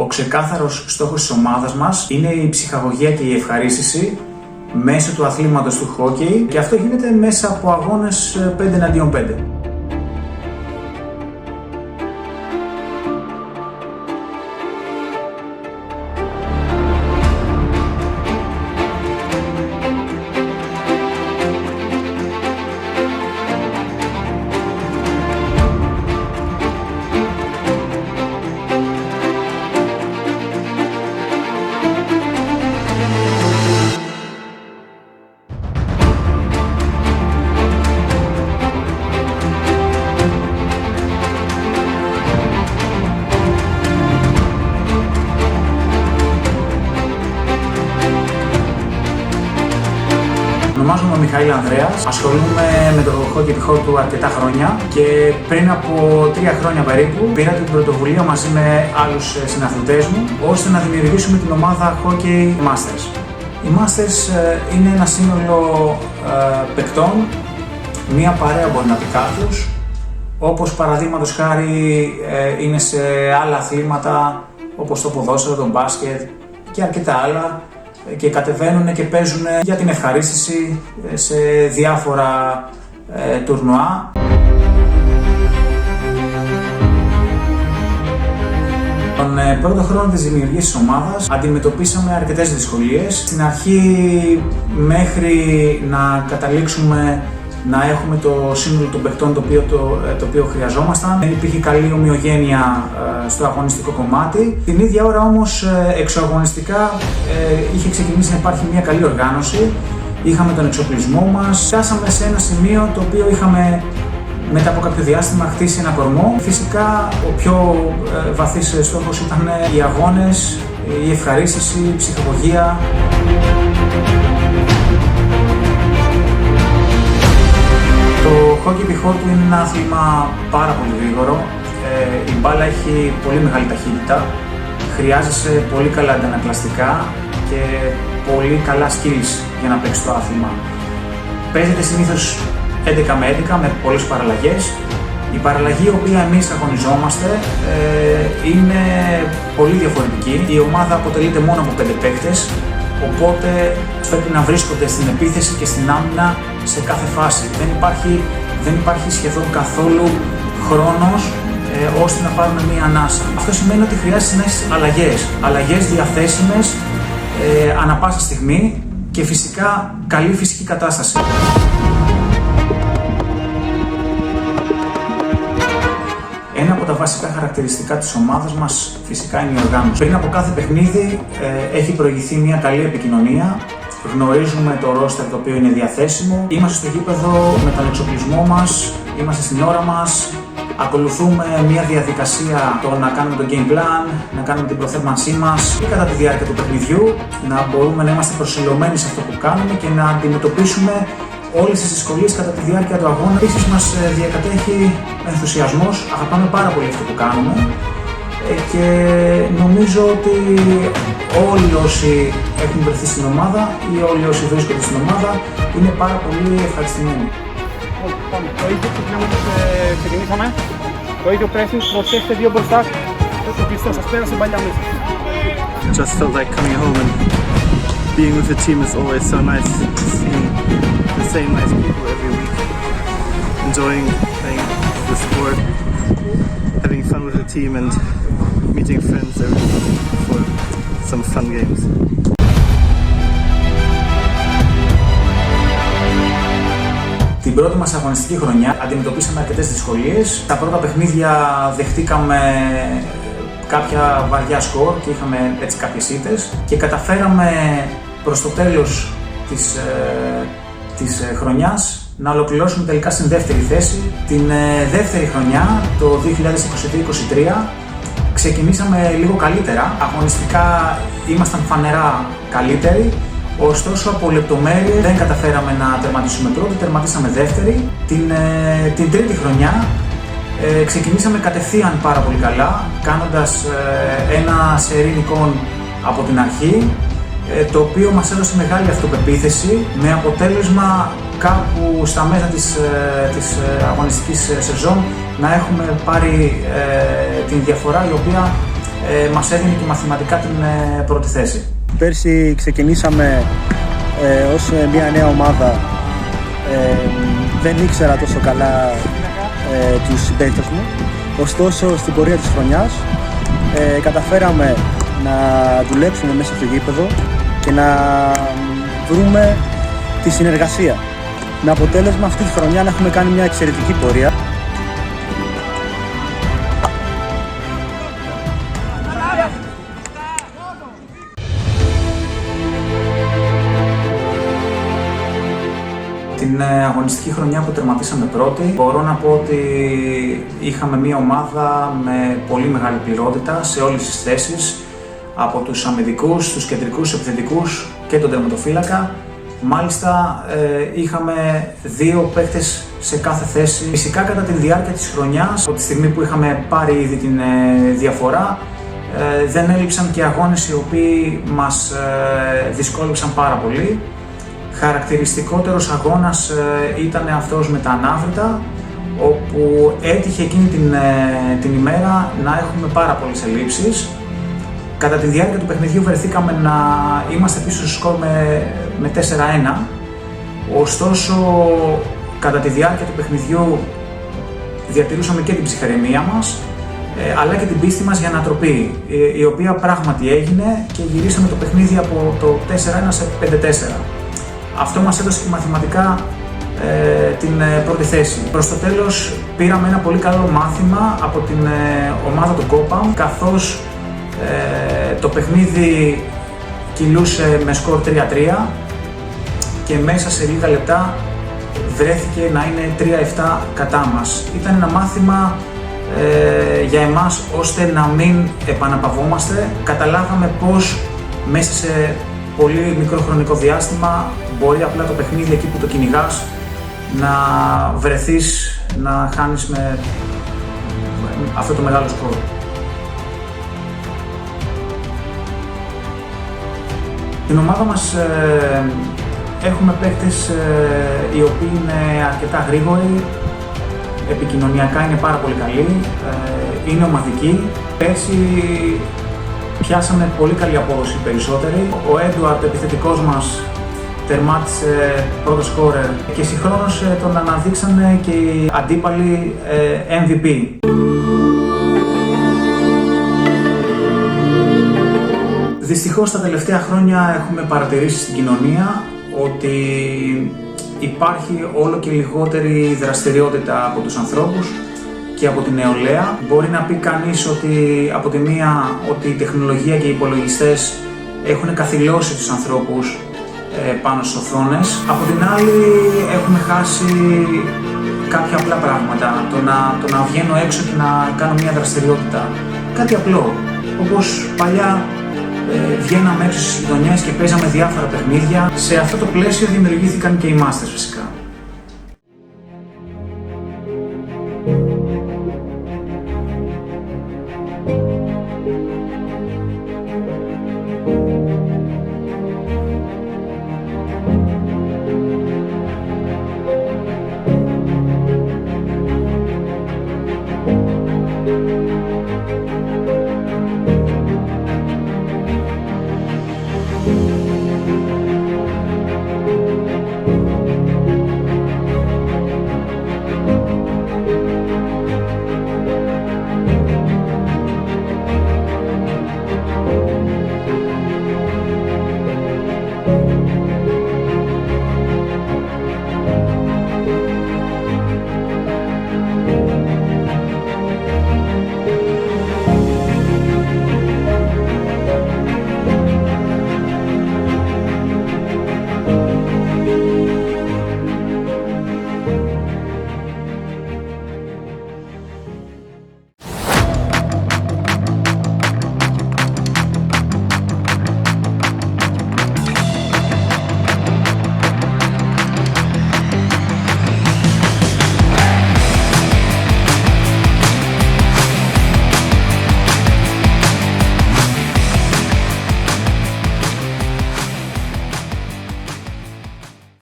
Ο ξεκάθαρος στόχος της ομάδας μας είναι η ψυχαγωγία και η ευχαρίστηση μέσω του αθλήματος του χόκκι και αυτό γίνεται μέσα από αγώνες 5-5. Ονομάζομαι Μιχαήλ Ανδρέας, ασχολούμαι με το χόκκι επιχώρου αρκετά χρόνια και πριν από 3 χρόνια περίπου πήρα την πρωτοβουλία μαζί με άλλους συναθλητές μου ώστε να δημιουργήσουμε την ομάδα Hockey Masters. Οι Masters είναι ένα σύνολο παικτών, μία παρέα μπορεί να πει κάποιος, όπως παραδείγματος χάρη είναι σε άλλα αθλήματα όπως το ποδόσφαιρο, το μπάσκετ και αρκετά άλλα και κατεβαίνουν και παίζουν για την ευχαρίστηση σε διάφορα τουρνουά. Τον πρώτο χρόνο της δημιουργίας της ομάδας αντιμετωπίσαμε αρκετές δυσκολίες. Στην αρχή μέχρι να καταλήξουμε να έχουμε το σύνολο των παικτών το οποίο χρειαζόμασταν. Δεν υπήρχε καλή ομοιογένεια στο αγωνιστικό κομμάτι. Την ίδια ώρα όμως εξωαγωνιστικά είχε ξεκινήσει να υπάρχει μια καλή οργάνωση. Είχαμε τον εξοπλισμό μας. Φτάσαμε σε ένα σημείο το οποίο είχαμε μετά από κάποιο διάστημα χτίσει ένα κορμό. Φυσικά ο πιο βαθύς στόχος ήταν οι αγώνες, η ευχαρίστηση, η ψυχαγωγία. Το χόκκι επιχώρου είναι ένα άθλημα πάρα πολύ γρήγορο. Η μπάλα έχει πολύ μεγάλη ταχύτητα, χρειάζεσαι πολύ καλά αντανακλαστικά και πολύ καλά skills για να παίξεις το άθλημα. Παίζεται συνήθως 11 με 11 με πολλές παραλλαγές. Η παραλλαγή η οποία εμείς αγωνιζόμαστε είναι πολύ διαφορετική. Η ομάδα αποτελείται μόνο από 5 παίκτες, οπότε πρέπει να βρίσκονται στην επίθεση και στην άμυνα σε κάθε φάση. Δεν υπάρχει σχεδόν καθόλου χρόνος ώστε να πάρουμε μία ανάσα. Αυτό σημαίνει ότι χρειάζεται να έχεις αλλαγές διαθέσιμες ανά πάσα στιγμή και φυσικά καλή φυσική κατάσταση. Ένα από τα βασικά χαρακτηριστικά της ομάδας μας φυσικά είναι η οργάνωση. Πριν από κάθε παιχνίδι έχει προηγηθεί μια καλή επικοινωνία. Γνωρίζουμε το roster το οποίο είναι διαθέσιμο. Είμαστε στο γήπεδο με τον εξοπλισμό μας, είμαστε στην ώρα μας. Ακολουθούμε μια διαδικασία το να κάνουμε το game plan, να κάνουμε την προθέρμανσή μας και κατά τη διάρκεια του παιχνιδιού να μπορούμε να είμαστε προσιλωμένοι σε αυτό που κάνουμε και να αντιμετωπίσουμε όλες τις δυσκολίες κατά τη διάρκεια του αγώνα. Επίσης μας διακατέχει ενθουσιασμός, αγαπάμε πάρα πολύ αυτό που κάνουμε και νομίζω ότι όλοι όσοι έχουν βρεθεί στην ομάδα ή όλοι όσοι βρίσκονται στην ομάδα είναι πάρα πολύ ευχαριστημένοι. Το ίδιο ξεκινήσαμε, το ίδιο pressing, προσέχετε 2 μπροστά, το κλειστό σας πέρασε παλιά μέσα. Just felt like coming home and being with the team is always so nice, seeing the same nice people every week, enjoying playing the sport, having fun with the team and meeting friends every week for some fun games. Την πρώτη μας αγωνιστική χρονιά αντιμετωπίσαμε αρκετές δυσκολίες. Τα πρώτα παιχνίδια δεχτήκαμε κάποια βαριά σκορ και είχαμε έτσι κάποιες ήττες και καταφέραμε προς το τέλος της χρονιάς να ολοκληρώσουμε τελικά στην δεύτερη θέση. Την δεύτερη χρονιά, το 2022-2023, ξεκινήσαμε λίγο καλύτερα. Αγωνιστικά ήμασταν φανερά καλύτεροι. Ωστόσο, από λεπτομέρειες δεν καταφέραμε να τερματίσουμε πρώτη, τερματίσαμε δεύτερη. Την τρίτη χρονιά ξεκινήσαμε κατευθείαν πάρα πολύ καλά, κάνοντας ένα σερί νικών από την αρχή, το οποίο μας έδωσε μεγάλη αυτοπεποίθηση, με αποτέλεσμα κάπου στα μέσα της αγωνιστικής σεζόν να έχουμε πάρει την διαφορά η οποία μας έδινε και μαθηματικά την πρώτη θέση. Πέρσι ξεκινήσαμε ως μια νέα ομάδα. Δεν ήξερα τόσο καλά τους συμπαίκτες μου. Ωστόσο, στην πορεία της χρονιάς καταφέραμε να δουλέψουμε μέσα στο γήπεδο και να βρούμε τη συνεργασία. Με αποτέλεσμα αυτή τη χρονιά να έχουμε κάνει μια εξαιρετική πορεία. Την αγωνιστική χρονιά που τερματίσαμε πρώτη, μπορώ να πω ότι είχαμε μια ομάδα με πολύ μεγάλη πληρότητα σε όλες τις θέσεις, από τους αμυντικούς, τους κεντρικούς επιθετικούς και τον τερματοφύλακα. Μάλιστα είχαμε 2 παίκτες σε κάθε θέση. Φυσικά κατά τη διάρκεια της χρονιάς, από τη στιγμή που είχαμε πάρει ήδη την διαφορά, δεν έλειψαν και αγώνες οι οποίοι μας δυσκόλεψαν πάρα πολύ. Χαρακτηριστικότερος αγώνας ήταν αυτός με τα ανάβρητα, όπου έτυχε εκείνη την ημέρα να έχουμε πάρα πολλές ελλείψεις. Κατά τη διάρκεια του παιχνιδιού βρεθήκαμε να είμαστε πίσω στο σκορ με 4-1. Ωστόσο, κατά τη διάρκεια του παιχνιδιού διατηρούσαμε και την ψυχραιμία μας, αλλά και την πίστη μας για ανατροπή, η οποία πράγματι έγινε και γυρίσαμε το παιχνίδι από το 4-1 σε 5-4. Αυτό μας έδωσε και μαθηματικά την πρώτη θέση. Προς το τέλος πήραμε ένα πολύ καλό μάθημα από την ομάδα του Κόπαμ, καθώς το παιχνίδι κυλούσε με σκορ 3-3 και μέσα σε λίγα λεπτά βρέθηκε να είναι 3-7 κατά μας. Ήταν ένα μάθημα για εμάς ώστε να μην επαναπαυόμαστε. Καταλάβαμε πως μέσα σε πολύ μικρό χρονικό διάστημα μπορεί απλά το παιχνίδι εκεί που το κυνηγάς να βρεθείς να χάνεις με αυτό το μεγάλο σκορ. Στην ομάδα μας έχουμε παίκτες οι οποίοι είναι αρκετά γρήγοροι, επικοινωνιακά είναι πάρα πολύ καλοί, είναι ομαδικοί. Πέρσι πιάσαμε πολύ καλή απόδοση περισσότεροι. Ο Έντουαρτ, επιθετικός μας, τερμάτισε πρώτο σκόρερ και συγχρόνως τον αναδείξανε και οι αντίπαλοι MVP. Δυστυχώς τα τελευταία χρόνια έχουμε παρατηρήσει στην κοινωνία ότι υπάρχει όλο και λιγότερη δραστηριότητα από τους ανθρώπους και από την νεολαία. Μπορεί να πει κανείς ότι από τη μία ότι η τεχνολογία και οι υπολογιστές έχουν καθυλώσει τους ανθρώπους πάνω στις οθόνες. Από την άλλη έχουμε χάσει κάποια απλά πράγματα, το να βγαίνω έξω και να κάνω μια δραστηριότητα. Κάτι απλό, όπως παλιά βγαίναμε έξω στις γειτονιές και παίζαμε διάφορα παιχνίδια. Σε αυτό το πλαίσιο δημιουργήθηκαν και οι Masters φυσικά.